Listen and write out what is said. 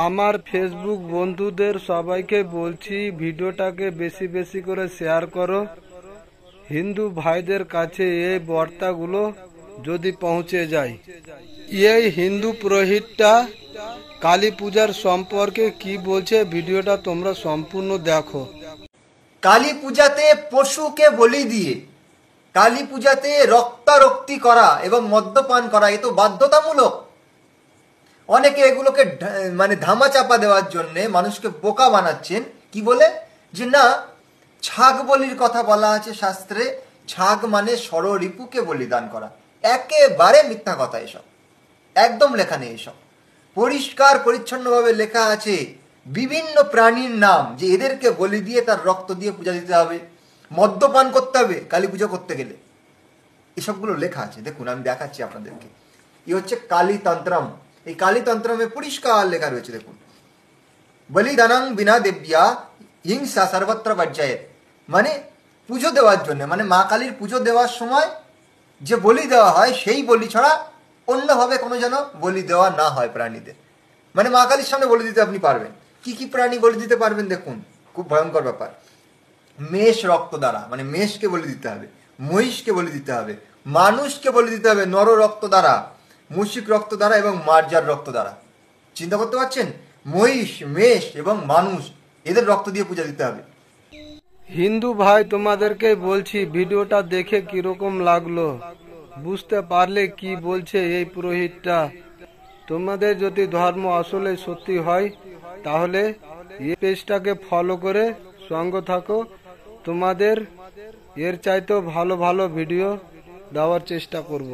আমার ফেসবুক বন্ধুদের সবাইকে বলছি, ভিডিওটাকে বেশি বেশি করে শেয়ার করো। হিন্দু ভাইদের কাছে এই বার্তাগুলো যদি পৌঁছে যায়। এই হিন্দু পুরোহিতটা কালী পূজার সম্পর্কে কি বলছে, ভিডিওটা তোমরা সম্পূর্ণ দেখো। কালী পূজাতে পশুকে বলি দিয়ে কালী পূজাতে রক্তারক্তি করা এবং মদ্যপান করা এ তো বাধ্যতামূলক। অনেকে এগুলোকে মানে ধামাচাপা দেওয়ার জন্য মানুষকে বোকা বানাচ্ছেন। কি বলে যে না, ছাগ বলির কথা বলা আছে শাস্ত্রে, ছাগ মানে ষড়রিপুকে বলিদান করা। একেবারে মিথ্যা কথা এসব, একদম লেখা নেই এসব। পরিষ্কার পরিচ্ছন্নভাবে লেখা আছে বিভিন্ন প্রাণীর নাম, যে এদেরকে বলি দিয়ে তার রক্ত দিয়ে পূজা দিতে হবে, মদ্যপান করতে হবে কালী পুজো করতে গেলে। এসবগুলো লেখা আছে, দেখুন আমি দেখাচ্ছি আপনাদেরকে। এ হচ্ছে কালীতন্ত্রম। এই কালীতন্ত্রমে পরিষ্কার লেখা রয়েছে, দেখুন। বলিদানং বিনা দেব্যা হিংসা সর্বত্র বর্জয়েৎ। মানে পুজো দেওয়ার জন্য, মানে মা কালীর পুজো দেওয়ার সময় যে বলি দেওয়া হয় সেই বলি ছাড়া অন্যভাবে কোনো যেন বলি দেওয়া না হয় প্রাণীদের। মানে মা কালীর সামনে বলি দিতে আপনি পারবেন। কি কি প্রাণী বলি দিতে পারবেন দেখুন, খুব ভয়ঙ্কর ব্যাপার। মেষ রক্ত দ্বারা, মানে মেষকে বলি দিতে হবে, মহিষকে বলি দিতে হবে, মানুষকে বলি দিতে হবে নর রক্ত দ্বারা, মুশিক রক্ত দ্বারা এবং মার্জার রক্ত দ্বারা। চিন্তা করতে পারছেন? মহিষ, মেষ এবং মানুষ, এদের রক্ত দিয়ে পূজা দিতে হবে। হিন্দু ভাই তোমাদেরকে বলছি, ভিডিওটা দেখে কিরকম লাগলো, বুঝতে পারলে কি বলছে এই পুরোহিতটা? তোমাদের যদি ধর্ম আসলে সত্যি হয় তাহলে এই পেজটাকে ফলো করে সঙ্গে থাকো। তোমাদের এর চাইতেও ভালো ভালো ভিডিও দেওয়ার চেষ্টা করব।